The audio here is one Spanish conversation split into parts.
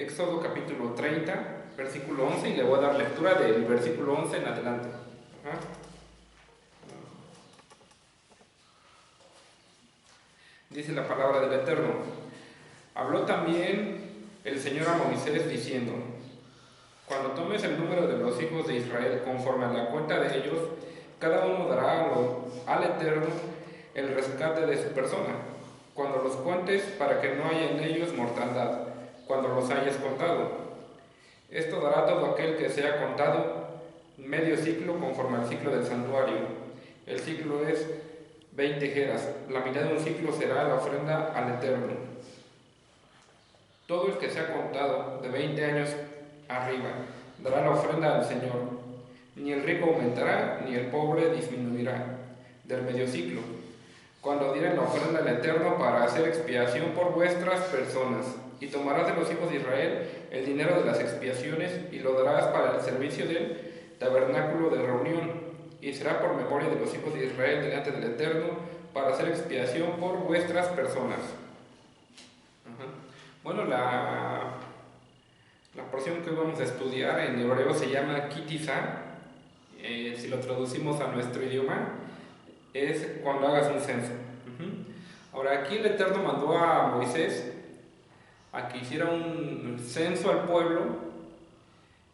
Éxodo capítulo 30, versículo 11, y le voy a dar lectura del versículo 11 en adelante. Ajá. Dice la palabra del Eterno: habló también el Señor a Moisés diciendo: cuando tomes el número de los hijos de Israel conforme a la cuenta de ellos, cada uno dará al Eterno el rescate de su persona, cuando los cuentes, para que no haya en ellos mortandad, cuando los hayas contado. Esto dará todo aquel que sea contado medio ciclo conforme al ciclo del santuario. El ciclo es 20 jeras. La mitad de un ciclo será la ofrenda al Eterno. Todo el que sea contado de 20 años arriba dará la ofrenda al Señor. Ni el rico aumentará, ni el pobre disminuirá del medio ciclo, cuando dieran la ofrenda al Eterno para hacer expiación por vuestras personas. Y tomarás de los hijos de Israel el dinero de las expiaciones y lo darás para el servicio del tabernáculo de reunión, y será por memoria de los hijos de Israel delante del Eterno para hacer expiación por vuestras personas. Bueno, la porción que vamos a estudiar en hebreo se llama Kitizá. Si lo traducimos a nuestro idioma, es cuando hagas un censo. Ahora, aquí el Eterno mandó a Moisés a que hiciera un censo al pueblo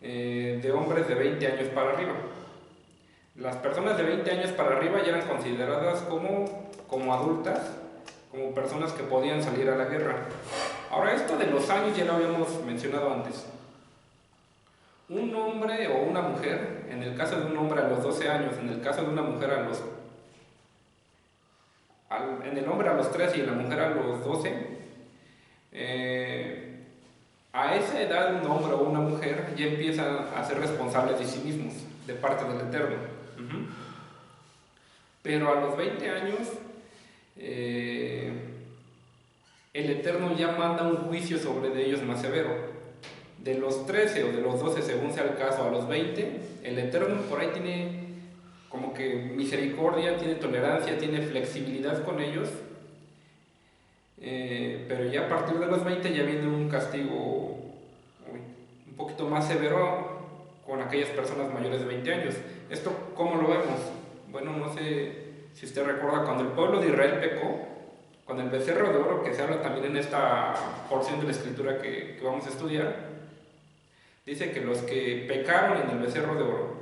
de hombres de 20 años para arriba. Las personas de 20 años para arriba ya eran consideradas como adultas, como personas que podían salir a la guerra. Ahora, esto de los años ya lo habíamos mencionado antes. Un hombre o una mujer, en el caso de un hombre a los 12 años, en el caso de una mujer en el hombre a los 13 y en la mujer a los 12, a esa edad un hombre o una mujer ya empiezan a ser responsables de sí mismos, de parte del Eterno. Pero a los 20 años, el Eterno ya manda un juicio sobre de ellos más severo. De los 13 o de los 12, según sea el caso, a los 20, el Eterno por ahí tiene como que misericordia, tiene tolerancia, tiene flexibilidad con ellos, pero ya a partir de los 20 ya viene un castigo un poquito más severo con aquellas personas mayores de 20 años. ¿Esto cómo lo vemos? Bueno, no sé si usted recuerda cuando el pueblo de Israel pecó, con el becerro de oro, que se habla también en esta porción de la escritura que vamos a estudiar. Dice que los que pecaron en el becerro de oro,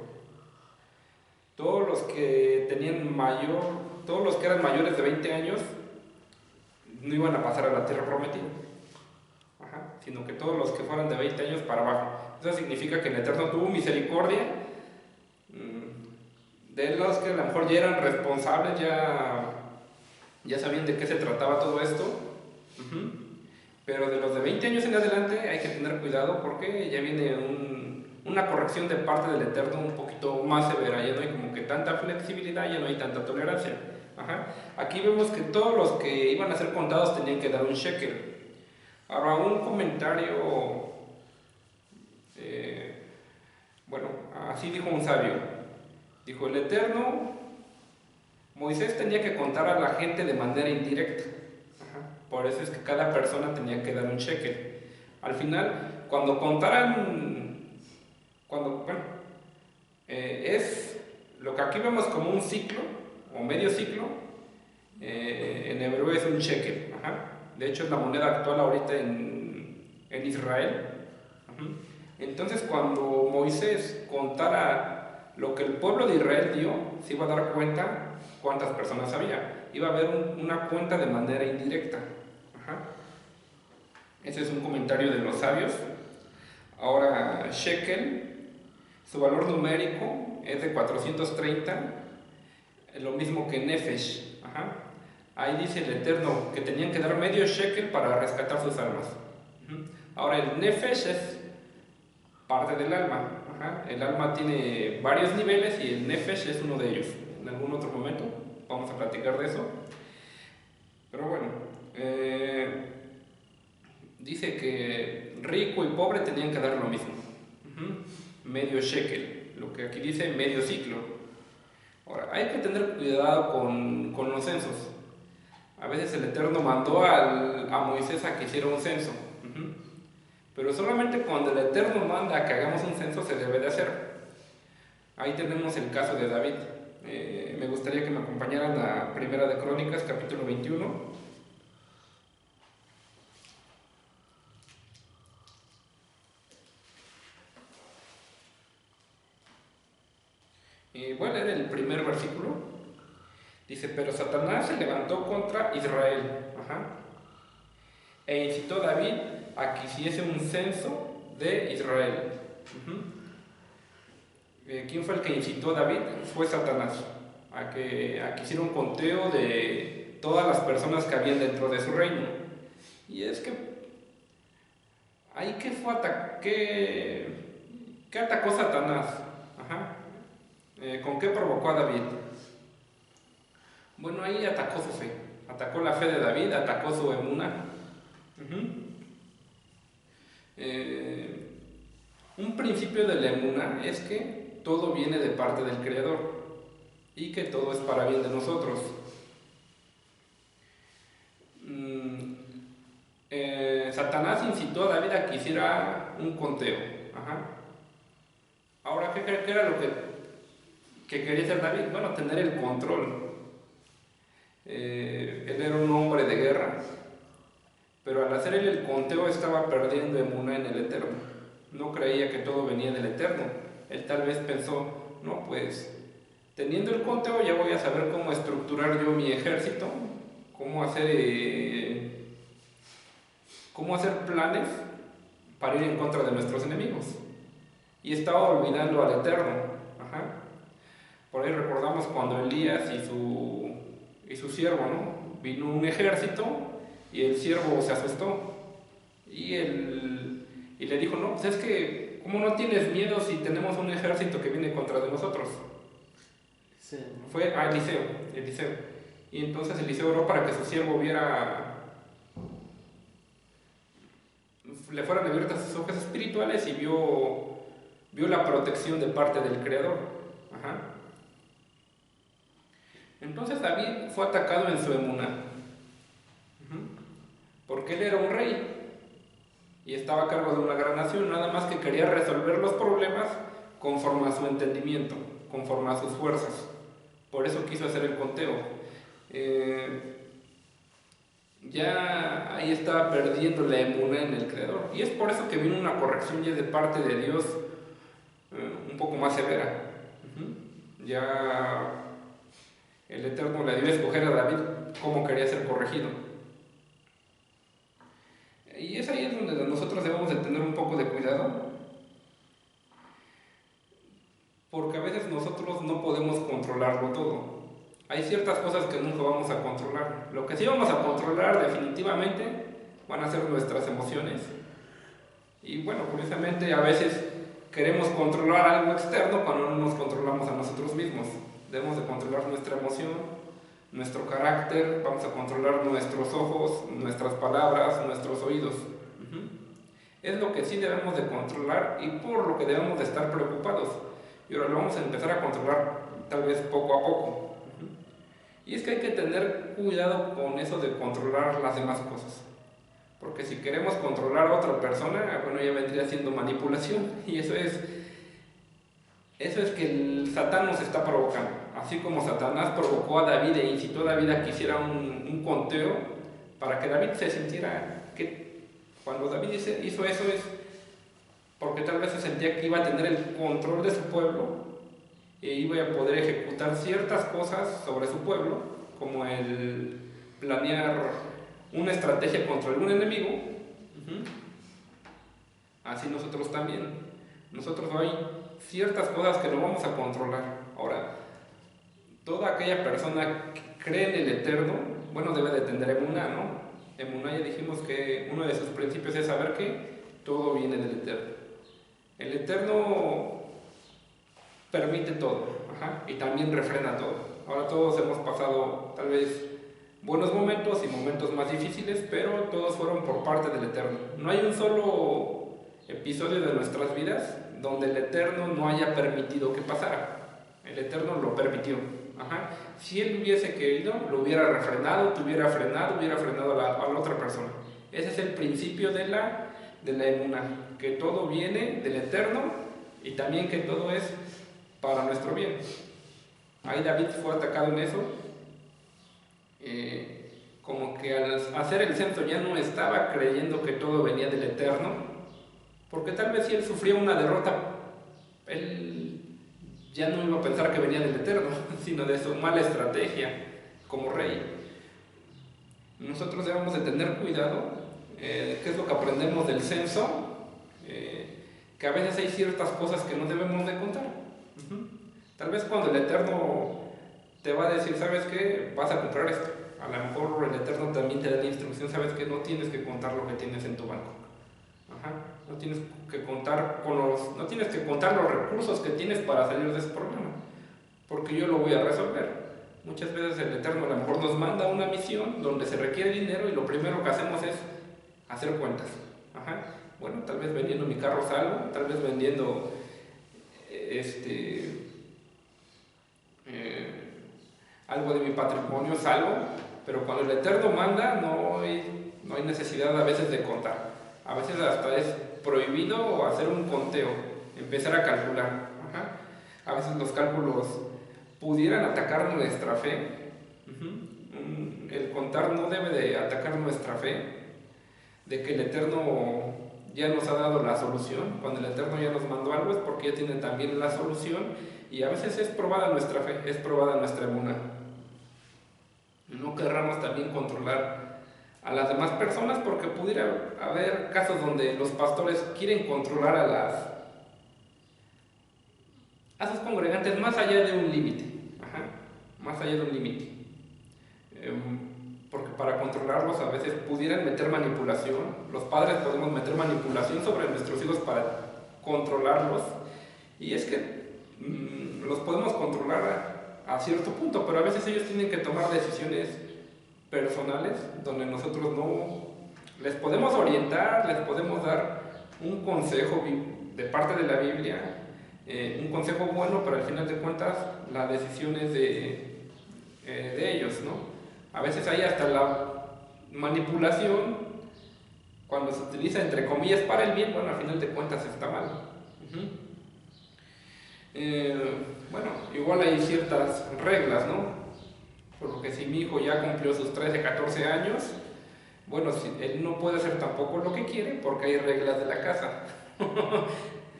todos los que eran mayores de 20 años, no iban a pasar a la tierra prometida, sino que todos los que fueran de 20 años para abajo. Eso significa que el Eterno tuvo misericordia de los que a lo mejor ya eran responsables, ya sabían de qué se trataba todo esto. Pero de los de 20 años en adelante hay que tener cuidado, porque ya viene una corrección de parte del Eterno un poquito más severa. Ya no hay como que tanta flexibilidad, ya no hay tanta tolerancia. Aquí vemos que todos los que iban a ser contados tenían que dar un shekel. Ahora, un comentario, bueno, así dijo un sabio. Dijo el Eterno: Moisés tenía que contar a la gente de manera indirecta. Por eso es que cada persona tenía que dar un shekel. Al final, cuando contaran, es lo que aquí vemos como un ciclo o medio ciclo, en hebreo es un shekel. De hecho, es la moneda actual ahorita en Israel. Entonces, cuando Moisés contara lo que el pueblo de Israel dio, se iba a dar cuenta cuántas personas había. Iba a haber una cuenta de manera indirecta. Ese es un comentario de los sabios. Ahora, shekel, su valor numérico es de 430, lo mismo que nefesh. Ahí dice el Eterno que tenían que dar medio shekel para rescatar sus almas. Ahora, el nefesh es parte del alma. El alma tiene varios niveles y el nefesh es uno de ellos. En algún otro momento vamos a platicar de eso. Pero bueno, dice que rico y pobre tenían que dar lo mismo. Medio shekel, lo que aquí dice medio ciclo. Ahora, hay que tener cuidado con los censos. A veces el Eterno mandó a Moisés a que hiciera un censo. Pero solamente cuando el Eterno manda que hagamos un censo se debe de hacer. Ahí tenemos el caso de David. Me gustaría que me acompañaran a Primera de Crónicas, capítulo 21. Voy a leer el primer versículo. Dice, pero Satanás se levantó contra Israel. E incitó a David a que hiciese un censo de Israel. ¿Quién fue el que incitó a David? Fue Satanás. A que hiciera un conteo de todas las personas que habían dentro de su reino. Y es que ahí que fue ¿qué atacó Satanás? ¿Con qué provocó a David? Bueno, ahí atacó su fe. Atacó la fe de David, atacó su emuná. Un principio de la emuná es que todo viene de parte del Creador y que todo es para bien de nosotros. Satanás incitó a David a que hiciera un conteo. Ahora, ¿qué era lo que quería hacer David? Bueno, tener el control. Él era un hombre de guerra, pero al hacer él el conteo estaba perdiendo emuná en el Eterno. No creía que todo venía del Eterno. Él tal vez pensó, no, pues teniendo el conteo ya voy a saber cómo estructurar yo mi ejército, cómo hacer planes para ir en contra de nuestros enemigos. Y estaba olvidando al Eterno. Por ahí recordamos cuando Elías y su siervo, ¿no? Vino un ejército y el siervo se asustó. Y le dijo, no, pues es que, ¿cómo no tienes miedo si tenemos un ejército que viene contra de nosotros? Sí, ¿no? Fue a Eliseo. Y entonces Eliseo oró para que su siervo le fueran abiertas sus ojos espirituales y vio la protección de parte del Creador. Entonces David fue atacado en su emuná, porque él era un rey y estaba a cargo de una gran nación, nada más que quería resolver los problemas conforme a su entendimiento, conforme a sus fuerzas. Por eso quiso hacer el conteo. Ya ahí estaba perdiendo la emuná en el Creador, y es por eso que vino una corrección ya de parte de Dios un poco más severa. Ya el Eterno le dio a escoger a David cómo quería ser corregido. Y es ahí donde nosotros debemos de tener un poco de cuidado, porque a veces nosotros no podemos controlarlo todo. Hay ciertas cosas que nunca vamos a controlar. Lo que sí vamos a controlar definitivamente van a ser nuestras emociones. Y bueno, curiosamente a veces queremos controlar algo externo cuando no nos controlamos a nosotros mismos. Debemos de controlar nuestra emoción, nuestro carácter, vamos a controlar nuestros ojos, nuestras palabras, nuestros oídos. Es lo que sí debemos de controlar y por lo que debemos de estar preocupados. Y ahora lo vamos a empezar a controlar tal vez poco a poco. Y es que hay que tener cuidado con eso de controlar las demás cosas. Porque si queremos controlar a otra persona, bueno, ya vendría siendo manipulación. Y eso es que el Satán nos está provocando. Así como Satanás provocó a David e incitó a David a que hiciera un conteo para que David se sintiera que cuando David hizo eso es porque tal vez se sentía que iba a tener el control de su pueblo e iba a poder ejecutar ciertas cosas sobre su pueblo, como el planear una estrategia contra algún enemigo. Así nosotros también. Nosotros hay ciertas cosas que no vamos a controlar. Ahora, toda aquella persona que cree en el Eterno, bueno, debe de tener emuná, ¿no? Emuná, ya dijimos que uno de sus principios es saber que todo viene del Eterno. El Eterno permite todo, y también refrena todo. Ahora todos hemos pasado tal vez buenos momentos y momentos más difíciles, pero todos fueron por parte del Eterno. No hay un solo episodio de nuestras vidas donde el Eterno no haya permitido que pasara. El Eterno lo permitió. Si Él hubiese querido, lo hubiera refrenado, hubiera frenado a la otra persona. Ese es el principio de la de la emuná, que todo viene del Eterno y también que todo es para nuestro bien. Ahí David fue atacado en eso, como que al hacer el censo ya no estaba creyendo que todo venía del Eterno, porque tal vez si él sufría una derrota, él ya no iba a pensar que venía del Eterno, sino de su mala estrategia como rey. Nosotros debemos de tener cuidado, qué es lo que aprendemos del censo, que a veces hay ciertas cosas que no debemos de contar. Tal vez cuando el Eterno te va a decir, ¿sabes qué? Vas a comprar esto. A lo mejor el Eterno también te da la instrucción, ¿sabes qué? No tienes que contar lo que tienes en tu banco. No tienes que contar no tienes que contar los recursos que tienes para salir de ese problema, porque yo lo voy a resolver. Muchas veces el Eterno a lo mejor nos manda una misión donde se requiere dinero y lo primero que hacemos es hacer cuentas. Bueno, tal vez vendiendo mi carro salgo, tal vez vendiendo algo de mi patrimonio salgo, pero cuando el Eterno manda no hay necesidad a veces de contar. A veces hasta es prohibido hacer un conteo, empezar a calcular. A veces los cálculos pudieran atacar nuestra fe. El contar no debe de atacar nuestra fe, de que el Eterno ya nos ha dado la solución. Cuando el Eterno ya nos mandó algo es porque ya tiene también la solución, y a veces es probada nuestra fe, es probada nuestra emuná. No querramos también controlar a las demás personas, porque pudiera haber casos donde los pastores quieren controlar a sus congregantes más allá de un límite, más allá de un límite, porque para controlarlos a veces pudieran meter manipulación. Los padres podemos meter manipulación sobre nuestros hijos para controlarlos, y es que los podemos controlar a cierto punto, pero a veces ellos tienen que tomar decisiones personales donde nosotros no les podemos orientar, les podemos dar un consejo de parte de la Biblia, un consejo bueno, pero al final de cuentas la decisión es de ellos, ¿no? A veces hay hasta la manipulación cuando se utiliza entre comillas para el bien, bueno, al final de cuentas está mal. Bueno, igual hay ciertas reglas, ¿no? Porque si mi hijo ya cumplió sus 13, 14 años, bueno, él no puede hacer tampoco lo que quiere, porque hay reglas de la casa.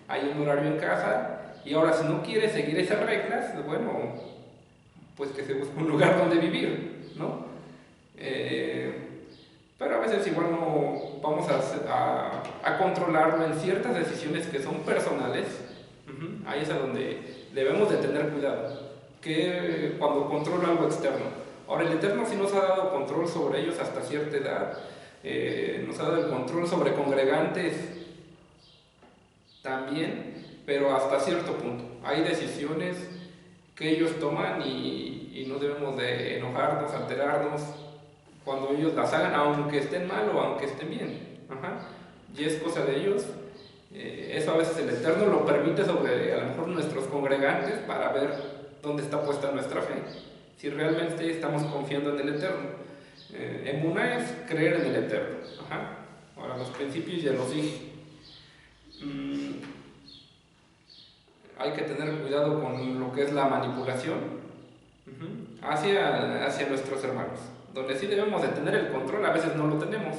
Hay un horario en casa, y ahora si no quiere seguir esas reglas, bueno, pues que se busque un lugar donde vivir, ¿no? Pero a veces igual no vamos a controlarlo en ciertas decisiones que son personales. Ahí es a donde debemos de tener cuidado, que cuando controla algo externo. Ahora el Eterno sí nos ha dado control sobre ellos hasta cierta edad, nos ha dado el control sobre congregantes también, pero hasta cierto punto. Hay decisiones que ellos toman y no debemos de enojarnos, alterarnos cuando ellos las hagan, aunque estén mal o aunque estén bien. Y es cosa de ellos. Eso a veces el Eterno lo permite sobre a lo mejor nuestros congregantes, para ver dónde está puesta nuestra fe, si realmente estamos confiando en el Eterno. Emuná es creer en el Eterno. Ahora, los principios ya los dije. Hay que tener cuidado con lo que es la manipulación hacia nuestros hermanos, donde sí debemos de tener el control, a veces no lo tenemos,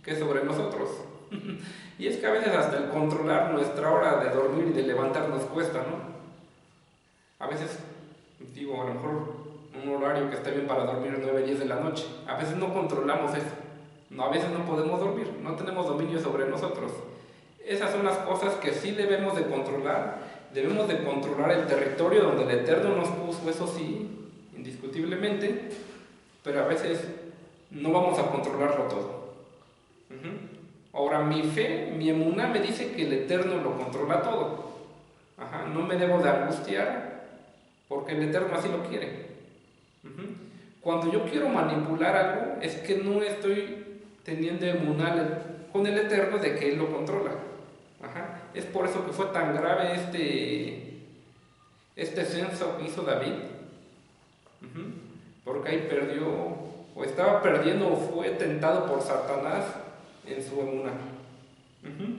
que es sobre nosotros. Y es que a veces hasta el controlar nuestra hora de dormir y de levantar nos cuesta, ¿no? A veces, digo, a lo mejor un horario que está bien para dormir 9, 10 de la noche, a veces no controlamos eso, a veces no podemos dormir, no tenemos dominio sobre nosotros. Esas son las cosas que sí debemos de controlar. Debemos de controlar el territorio donde el Eterno nos puso, eso sí, indiscutiblemente, pero a veces no vamos a controlarlo todo. Ahora, mi fe, mi emuná me dice que el Eterno lo controla todo. No me debo de angustiar porque el Eterno así lo quiere. Cuando yo quiero manipular algo, es que no estoy teniendo emuná con el Eterno de que Él lo controla. Es por eso que fue tan grave este censo que hizo David, porque ahí perdió, o estaba perdiendo, o fue tentado por Satanás en su emuná. Ujú.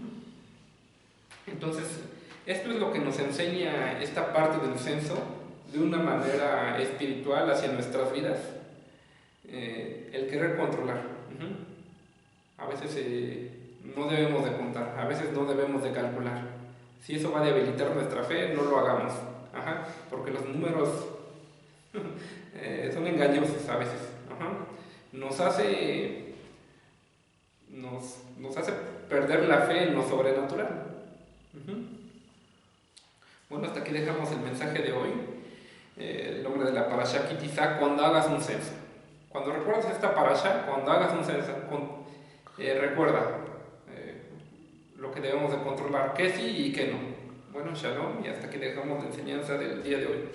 Entonces, esto es lo que nos enseña esta parte del censo de una manera espiritual hacia nuestras vidas. El querer controlar. Ujú. A veces no debemos de contar, a veces no debemos de calcular. Si eso va a debilitar nuestra fe, no lo hagamos. Ajá. Porque los números son engañosos a veces. Ajá. Nos hace, nos hace perder la fe en lo sobrenatural. Ujú. Bueno, hasta aquí dejamos el mensaje de hoy. El nombre de la parasha Kitizá, cuando hagas un censo. Cuando recuerdas esta parasha, cuando hagas un censo, recuerda lo que debemos de controlar, qué sí y qué no. Bueno, shalom, y hasta aquí dejamos la enseñanza del día de hoy.